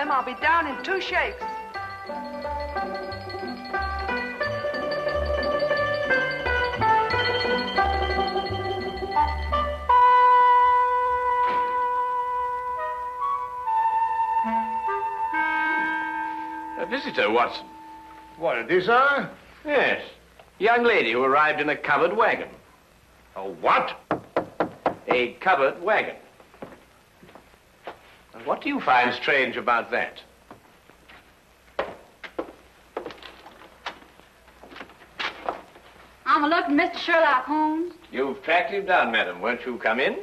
them, I'll be down in 2 shakes. A visitor, Watson. What, it is, sir? Yes. Young lady who arrived in a covered wagon. A what? A covered wagon. And what do you find strange about that? I'm looking, Mr. Sherlock Holmes. You've tracked him down, madam. Won't you come in?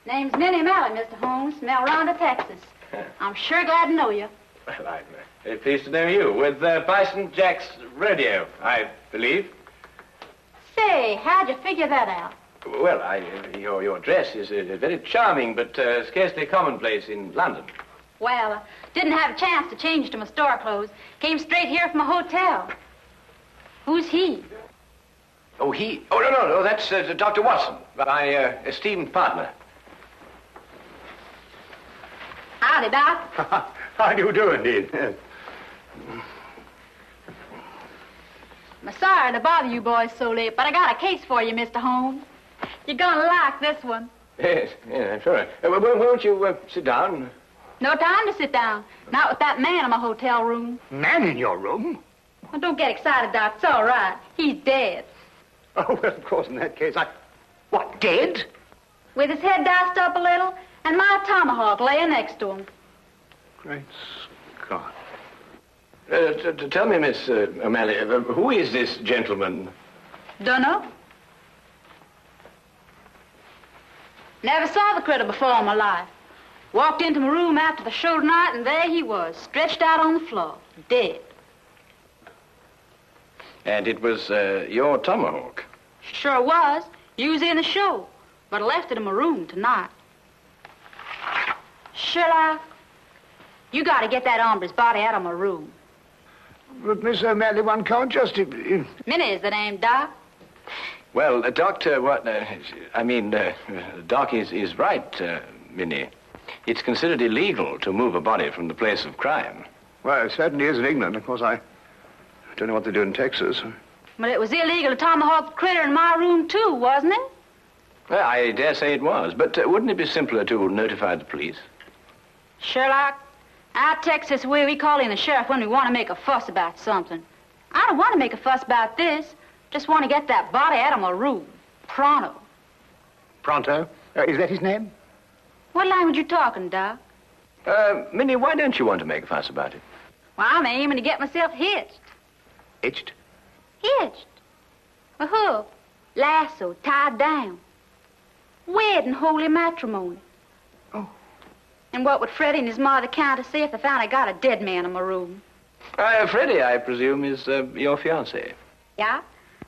Name's Minnie Malley, Mr. Holmes, from El Rondo, Texas. I'm sure glad to know you. Well, I'm very pleased to know you. With Bison Jack's rodeo, I believe. Say, how'd you figure that out? Well, your dress is very charming, but scarcely commonplace in London. Well, I didn't have a chance to change to my store clothes. Came straight here from a hotel. Who's he? Oh, he? Oh, no, that's Dr. Watson, my esteemed partner. Howdy, Doc. How do you do, indeed? I'm sorry to bother you boys so late, but I got a case for you, Mr. Holmes. You're gonna like this one. Yes, I'm sure. Won't you sit down? No time to sit down. Not with that man in my hotel room. Man in your room? Well, don't get excited, Doc. It's all right. He's dead. Oh, well, of course, in that case, What, dead? With his head diced up a little, and my tomahawk laying next to him. Great Scott. Tell me, Miss O'Malley, who is this gentleman? Dunno. Never saw the critter before in my life. Walked into my room after the show tonight, and there he was, stretched out on the floor, dead. And it was your tomahawk? Sure was. You was in the show, but I left it in my room tonight. Sherlock, you got to get that hombre's body out of my room. But, Miss O'Malley, one can't just... Minnie is the name, Doc. Well, Doctor, Doc is right, Minnie. It's considered illegal to move a body from the place of crime. Well, it certainly is in England. Of course, I don't know what they do in Texas. But it was illegal to tomahawk the critter in my room, too, wasn't it? Well, I dare say it was. But wouldn't it be simpler to notify the police? Sherlock, out Texas way we call in the sheriff when we want to make a fuss about something. I don't want to make a fuss about this. Just want to get that body out of my room. Pronto. Pronto? Is that his name? What language you talking, Doc? Minnie, why don't you want to make a fuss about it? Well, I'm aiming to get myself hitched. Hitched? Hitched. A hook, lasso, tied down. Wed in holy matrimony. Oh. And what would Freddie and his mother count to say if they found I got a dead man in my room? Freddie, I presume, is your fiancé. Yeah,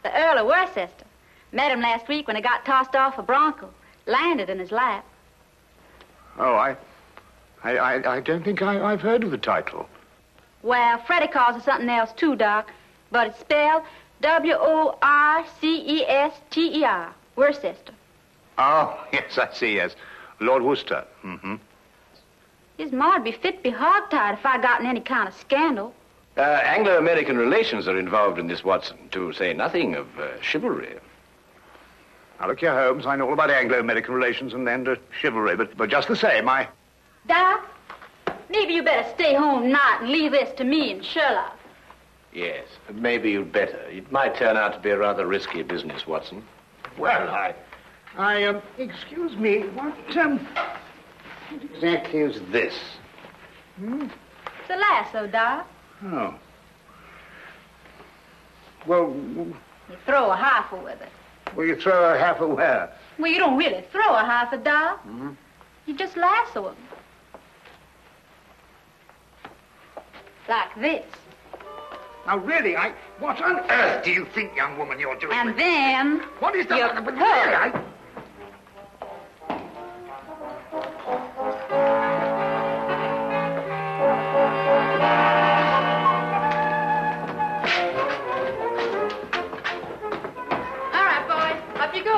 the Earl of Worcester. Met him last week when he got tossed off a bronco. Landed in his lap. Oh, I don't think I've heard of the title. Well, Freddie calls it something else, too, Doc. But it's spelled W-O-R-C-E-S-T-E-R. Worcester. Oh, yes, I see, yes. Lord Worcester. Mm-hmm. His ma'd be fit to be hogtied if I got in any kind of scandal. Anglo-American relations are involved in this, Watson, to say nothing of chivalry. Now, look here, Holmes, I know all about Anglo-American relations and chivalry, but just the same, Doc, maybe you better stay home tonight and leave this to me and Sherlock. Yes, maybe you'd better. It might turn out to be a rather risky business, Watson. Well, excuse me, what exactly is this? It's a lasso, Doc. Oh. Well... You throw a heifer with it. Well, you throw a heifer where? Well, you don't really throw a heifer, Doc. Mm-hmm. You just lasso him. Like this. Now, really, what on earth do you think, young woman, you're doing? And then... What is that? You But really, All right, boys. Up you go.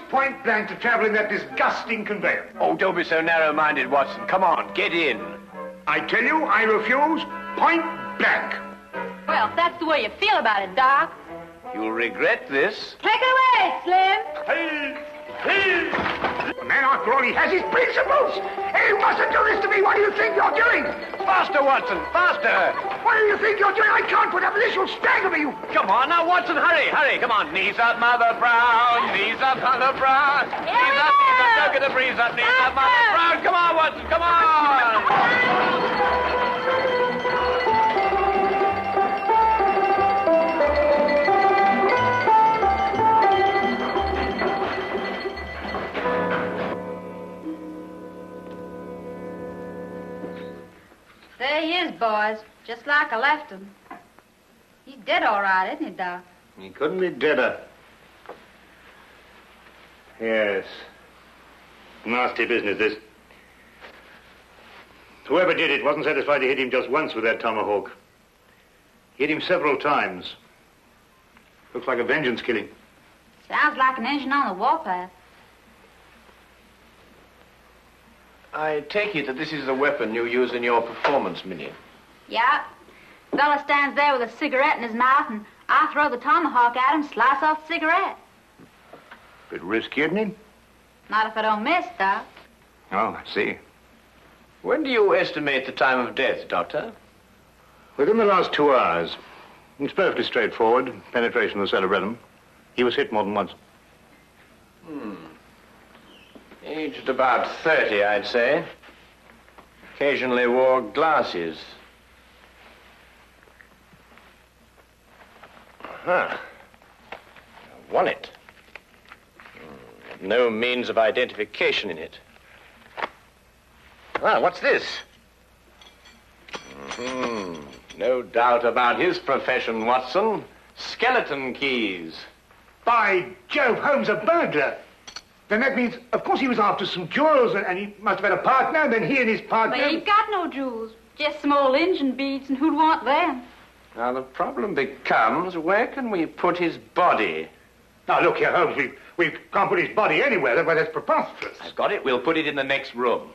point blank to travel in that disgusting conveyance? Oh, don't be so narrow-minded, Watson. Come on, get in. I tell you, I refuse, point blank. Well, if that's the way you feel about it, Doc. You'll regret this. Take it away, Slim. The man, after all, he has his principles. Hey, you mustn't do this to me. What do you think you're doing? Faster, Watson, faster. What do you think you're doing? I can't put up with this. You'll stagger me, you... Come on, now, Watson, hurry, hurry. Come on. Knees up, Mother Brown. Knees up, Mother Brown. Knees up, don't get the breeze up. Knees up, Mother Brown. Come on, Watson, come on. There he is, boys. Just like I left him. He's dead all right, isn't he, Doc? He couldn't be deader. Yes. Nasty business, this. Whoever did it wasn't satisfied to hit him just once with that tomahawk. He hit him several times. Looks like a vengeance killing. Sounds like an engine on the warpath. I take it that this is the weapon you use in your performance, Minnie. Yeah. Fella stands there with a cigarette in his mouth, and I throw the tomahawk at him, slice off the cigarette. Bit risky, isn't it? Not if I don't miss, Doc. Oh, I see. When do you estimate the time of death, Doctor? Within the last 2 hours. It's perfectly straightforward. Penetration of the cerebellum. He was hit more than once. Aged about 30, I'd say. Occasionally wore glasses. Huh. Won it. No means of identification in it. Well, what's this? No doubt about his profession, Watson. Skeleton keys. By Jove, Holmes, a burglar. Then that means, of course, he was after some jewels, and he must have had a partner, and then he and his partner... But he ain't got no jewels. Just some old engine beads, and who'd want them? Now, the problem becomes, where can we put his body? Now, look here, Holmes, we can't put his body anywhere. Well, that's preposterous. I've got it. We'll put it in the next room.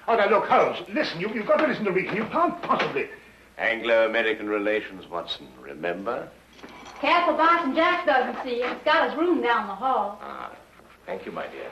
Oh, now, look, Holmes, listen, you've got to listen to reason. You can't possibly... Anglo-American relations, Watson, remember? Careful, Boston Jack doesn't see you. He's got his room down the hall. Ah, thank you, my dear.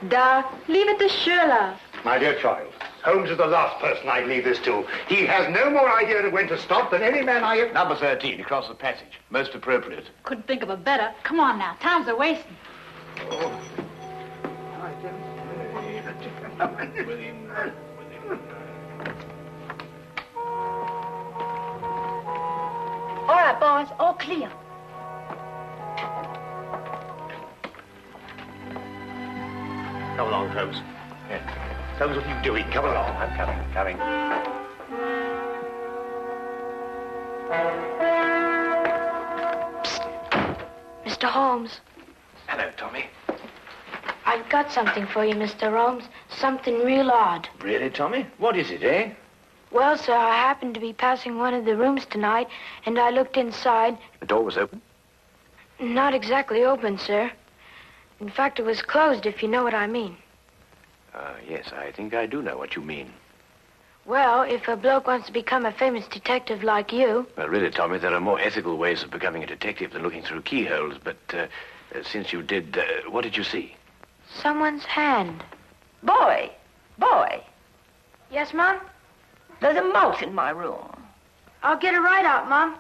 Doc, leave it to Sherlock. My dear child, Holmes is the last person I'd leave this to. He has no more idea of when to stop than any man I have... Number 13, across the passage. Most appropriate. Couldn't think of a better. Come on now, time's a wasting. Oh. All right, boys, all clear. Come along, Holmes. Holmes, what are you doing? Come along. I'm coming. Mr. Holmes. Hello, Tommy. I've got something for you, Mr. Holmes. Something real odd. Really, Tommy? What is it, eh? Well, sir, I happened to be passing one of the rooms tonight, and I looked inside. The door was open? Not exactly open, sir. In fact, it was closed, if you know what I mean. Yes, I think I do know what you mean. Well, if a bloke wants to become a famous detective like you... Well, really, Tommy, there are more ethical ways of becoming a detective than looking through keyholes, but since you did, what did you see? Someone's hand. Boy. Yes, Mom? There's a mouse in my room. I'll get it right out, Mom.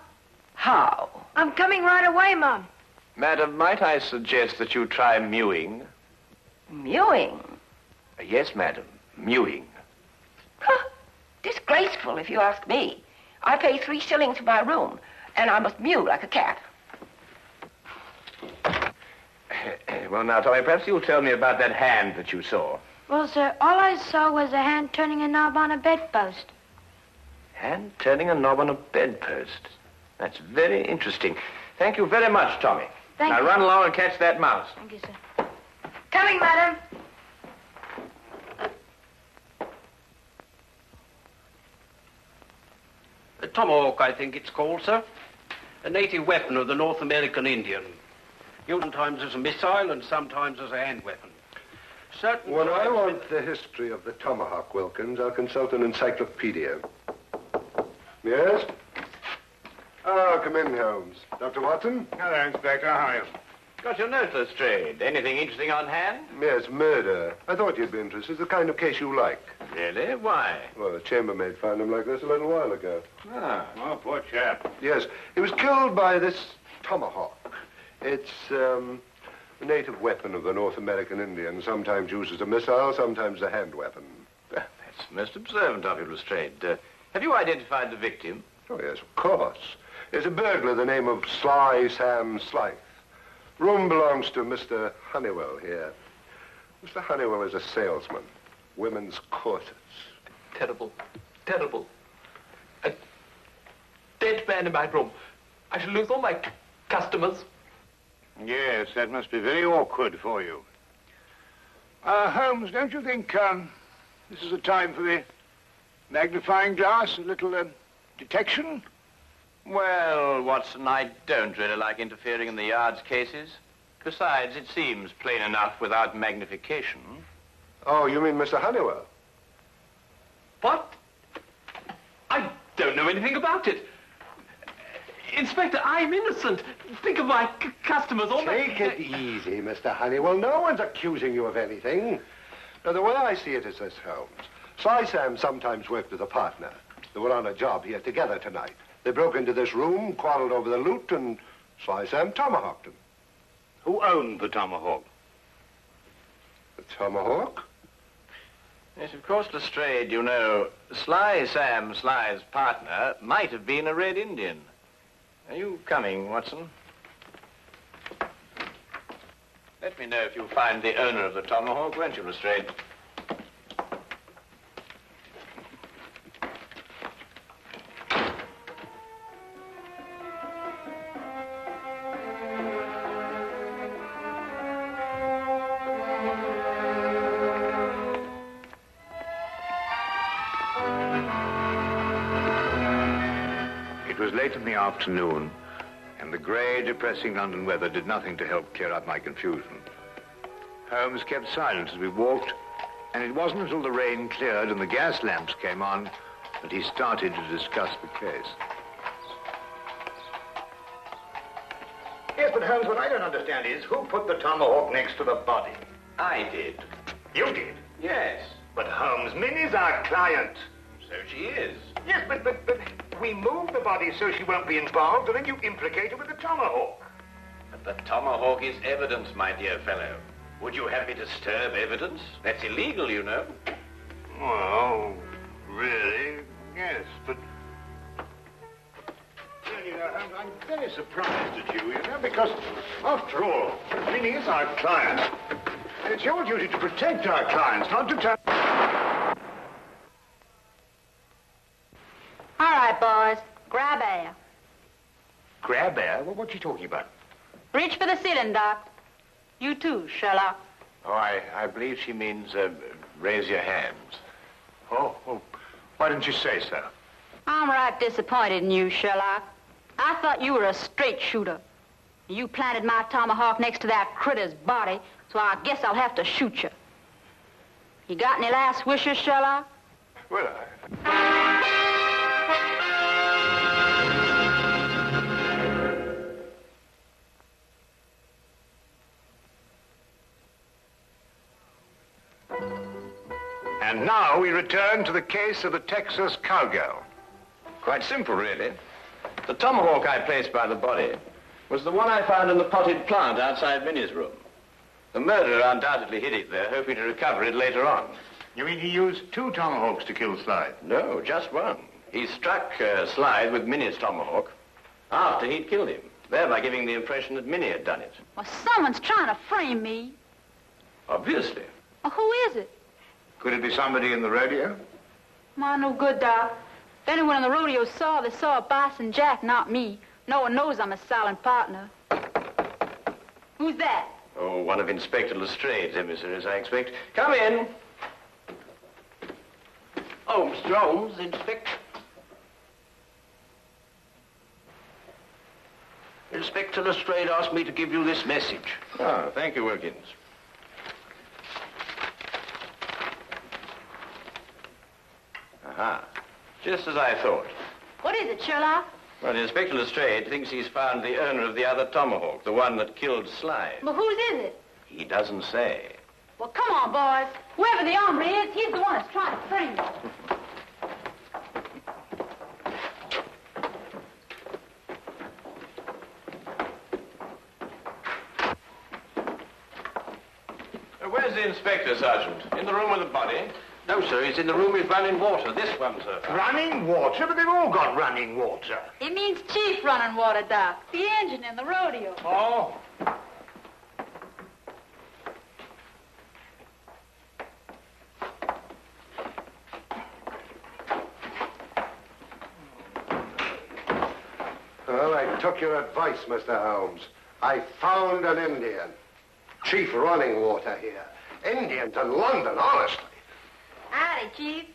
How? I'm coming right away, Mom. Madam, might I suggest that you try mewing? Mewing? Yes, madam, mewing. wasteful, if you ask me. I pay 3 shillings for my room, and I must mew like a cat. Well, now, Tommy, perhaps you'll tell me about that hand that you saw. Well, sir, all I saw was a hand turning a knob on a bedpost. Hand turning a knob on a bedpost. That's very interesting. Thank you very much, Tommy. Thank now you. Run along and catch that mouse. Thank you, sir. Coming, madam. A tomahawk, I think it's called, sir. A native weapon of the North American Indian. Used sometimes as a missile and sometimes as a hand weapon. Certain When I tribes- want the history of the tomahawk, Wilkins, I'll consult an encyclopedia. Yes? Oh, come in, Holmes. Dr. Watson? Hello, Inspector. How are you? Got your note, Lestrade. Anything interesting on hand? Yes, murder. I thought you'd be interested. It's the kind of case you like. Really? Why? Well, the chambermaid found him like this a little while ago. Ah. Oh, poor chap. Yes, he was killed by this tomahawk. It's a native weapon of the North American Indian, sometimes used as a missile, sometimes a hand weapon. That's most observant of you, Lestrade. Have you identified the victim? Oh, yes, of course. There's a burglar, the name of Sly Sam Slythe. Room belongs to Mr. Honeywell here. Mr. Honeywell is a salesman. Women's corsets. Terrible. Terrible. A dead man in my room. I shall lose all my customers. Yes, that must be very awkward for you. Holmes, don't you think this is a time for the magnifying glass, a little detection? Well, Watson, I don't really like interfering in the yard's cases. Besides, it seems plain enough without magnification. Oh, you mean Mr. Honeywell? What? I don't know anything about it. Inspector, I'm innocent. Think of my customers. All Take it easy, Mr. Honeywell. No one's accusing you of anything. Now, the way I see it is this, Holmes. Sly Sam sometimes worked with a partner. They were on a job here together tonight. They broke into this room, quarreled over the loot, and Sly Sam tomahawked him. Who owned the tomahawk? The tomahawk? Yes, of course, Lestrade, you know, Sly Sam Sly's partner might have been a Red Indian. Are you coming, Watson? Let me know if you find the owner of the tomahawk, won't you, Lestrade? It was late in the afternoon, and the grey, depressing London weather did nothing to help clear up my confusion. Holmes kept silent as we walked, and it wasn't until the rain cleared and the gas lamps came on that he started to discuss the case. Yes, but Holmes, what I don't understand is who put the tomahawk next to the body? I did. You did. Yes. But Holmes, Minnie's our client. So she is. Yes, but we moved the body so she won't be involved, and then you implicate her with the tomahawk. But the tomahawk is evidence, my dear fellow. Would you have me disturb evidence? That's illegal, you know. Well, really, yes, but... Well, you know, I'm very surprised at you know, because, after all, Minnie is our client. And it's your duty to protect our clients, not to turn... All right, boys. Grab air. Grab air? Well, what's she talking about? Reach for the ceiling, Doc. You too, Sherlock. Oh, I believe she means raise your hands. Oh, well, why didn't you say so? I'm right disappointed in you, Sherlock. I thought you were a straight shooter. You planted my tomahawk next to that critter's body, so I guess I'll have to shoot you. You got any last wishes, Sherlock? Well, And now we return to the case of the Texas Cowgirl. Quite simple, really. The tomahawk I placed by the body was the one I found in the potted plant outside Minnie's room. The murderer undoubtedly hid it there, hoping to recover it later on. You mean he used 2 tomahawks to kill Slide? No, just one. He struck Slide with Minnie's tomahawk after he'd killed him, thereby giving the impression that Minnie had done it. Well, someone's trying to frame me. Obviously. Well, who is it? Could it be somebody in the rodeo? My, no good, Doc. If anyone in the rodeo saw, they saw Bison Jack, not me. No one knows I'm a silent partner. Who's that? Oh, one of Inspector Lestrade's emissaries, I expect. Come in. Oh, Mr. Holmes, Inspector. Inspector Lestrade asked me to give you this message. Ah, thank you, Wilkins. Aha. Just as I thought. What is it, Sherlock? Well, Inspector Lestrade thinks he's found the owner of the other tomahawk, the one that killed Slide. Well, whose is it? He doesn't say. Well, come on, boys. Whoever the hombre is, he's the one that's trying to frame me. Where's the inspector, Sergeant? In the room with the body? No, sir, he's in the room with running water. This one, sir. Running water? But they've all got running water. It means Chief running water, Doc. The engine in the rodeo. Oh. Well, I took your advice, Mr. Holmes. I found an Indian. Chief running water here. Indians in London, honestly. Howdy, Chief.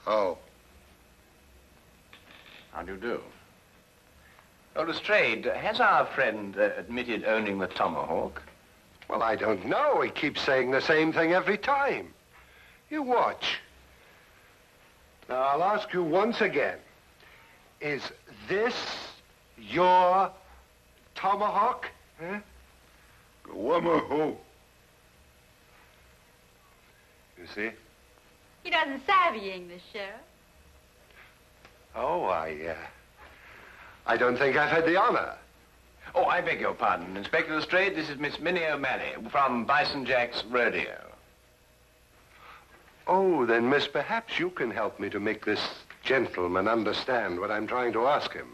Oh. How do you do? Oh, Lestrade, has our friend admitted owning the tomahawk? Well, I don't know. He keeps saying the same thing every time. You watch. Now, I'll ask you once again. Is this your tomahawk? Huh? You see? He doesn't savvy English, Sheriff. Oh, I don't think I've had the honor. Oh, I beg your pardon. Inspector Lestrade, this is Miss Minnie O'Malley from Bison Jack's rodeo. Oh, then, miss, perhaps you can help me to make this gentleman understand what I'm trying to ask him.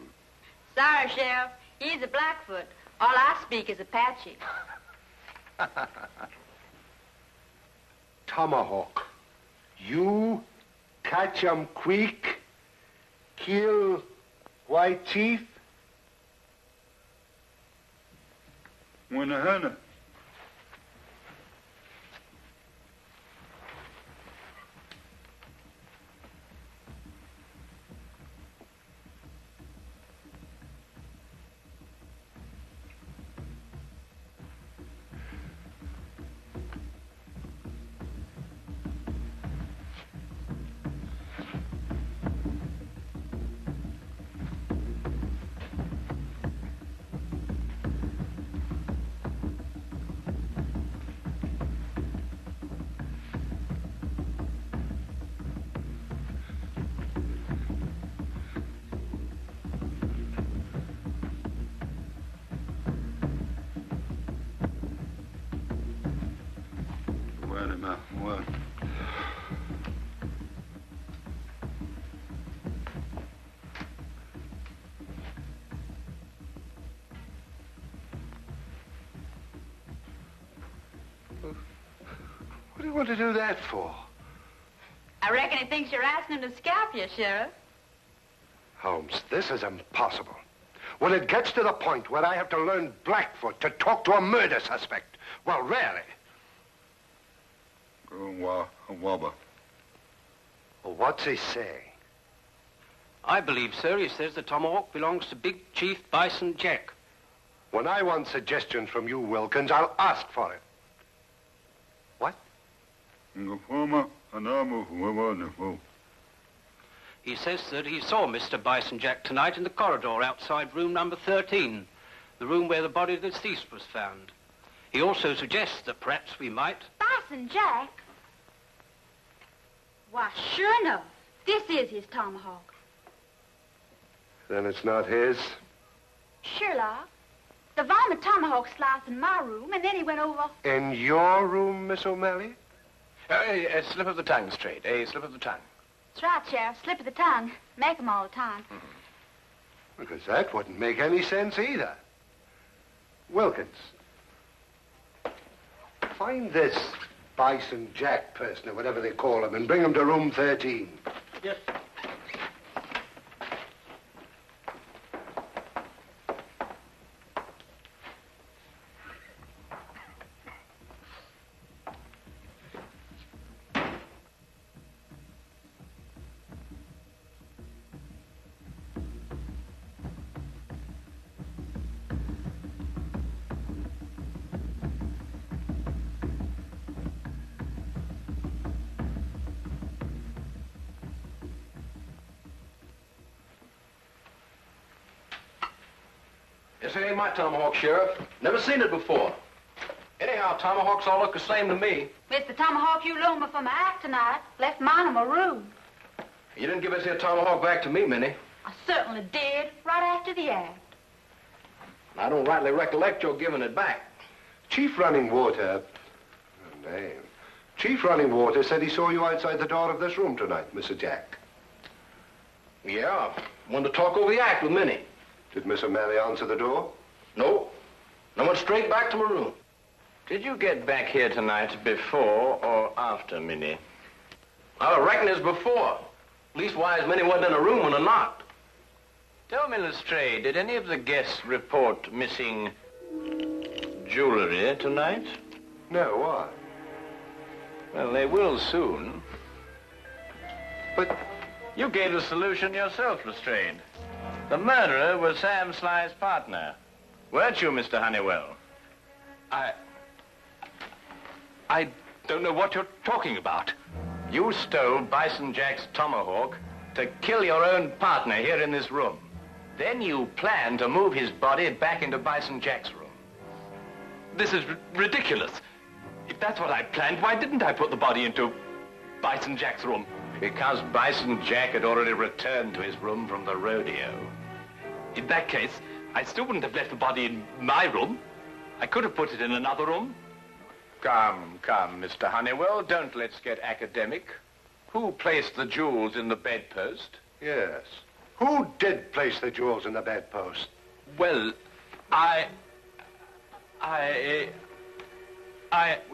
Sorry, Sheriff. He's a Blackfoot. All I speak is Apache. Tomahawk. You catch 'em quick, kill White Chief? Wanahana. What do you want to do that for? I reckon he thinks you're asking him to scalp you, Sheriff. Holmes, this is impossible. When it gets to the point where I have to learn Blackfoot to talk to a murder suspect, well, really. Well, what's he saying? I believe, sir, he says the tomahawk belongs to Big Chief Bison Jack. When I want suggestions from you, Wilkins, I'll ask for it. What? He says that he saw Mr. Bison Jack tonight in the corridor outside room number 13, the room where the body of the deceased was found. He also suggests that perhaps we might... Bison Jack? Why, sure enough, this is his tomahawk. Then it's not his? Sherlock, The varmint tomahawk sliced in my room, and then he went over. In your room, Miss O'Malley? A slip of the tongue, Lestrade. A slip of the tongue. That's right, Sheriff. Slip of the tongue. Make 'em all the time. Because that wouldn't make any sense either. Wilkins, find this Bison Jack person, or whatever they call him, and bring him to room 13. Yes. This ain't my tomahawk, Sheriff. Never seen it before. Anyhow, tomahawks all look the same to me. It's the tomahawk you loaned me for my act tonight. Left mine in my room. You didn't give this here tomahawk back to me, Minnie. I certainly did, right after the act. I don't rightly recollect your giving it back. Chief Running Water... Oh, name. Chief Running Water said he saw you outside the door of this room tonight, Mr. Jack. Yeah, wanted to talk over the act with Minnie. Did Miss O'Malley answer the door? No. I went straight back to my room. Did you get back here tonight before or after Minnie? I reckon it's before. Leastwise, Minnie wasn't in a room when I knocked. Tell me, Lestrade, did any of the guests report missing jewelry tonight? No, why? Well, they will soon. But... You gave the solution yourself, Lestrade. The murderer was Sam Sly's partner. Weren't you, Mr. Honeywell? I don't know what you're talking about. You stole Bison Jack's tomahawk to kill your own partner here in this room. Then you planned to move his body back into Bison Jack's room. This is ridiculous. If that's what I planned, why didn't I put the body into Bison Jack's room? Because Bison Jack had already returned to his room from the rodeo. In that case, I still wouldn't have left the body in my room. I could have put it in another room. Come, Mr. Honeywell, don't let's get academic. Who placed the jewels in the bedpost? Yes. Who did place the jewels in the bedpost? Well,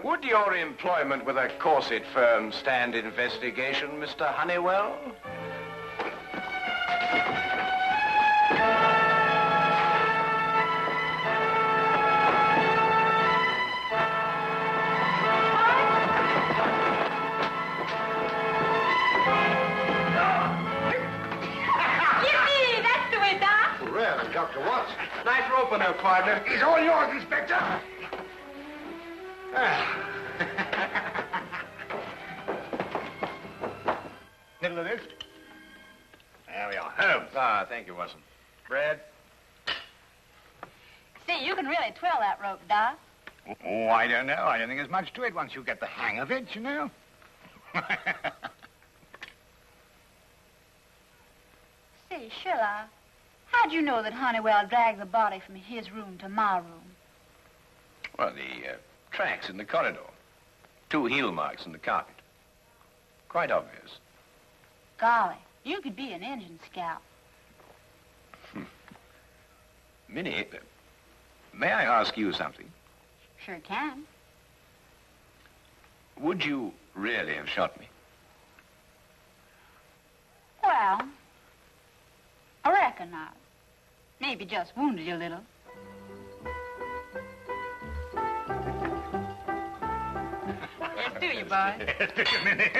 Would your employment with a corset firm stand investigation, Mr. Honeywell? Yippee! That's the way, Doc. Really, Dr. Watson? Nice roping there, partner. He's all yours, Inspector. Middle of this. There we are. Holmes. Ah, thank you, Watson. Bread. See, you can really twirl that rope, Doc. Oh, I don't know. I don't think there's much to it once you get the hang of it, you know. Say, Sherlock, how'd you know that Honeywell dragged the body from his room to my room? Well, the tracks in the corridor. 2 heel marks in the carpet. Quite obvious. Golly, you could be an engine scout. Minnie, may I ask you something? Sure can. Would you really have shot me? Well, I reckon not. Maybe just wounded you a little. Yes, do you, boy? Yes, do you, Minnie?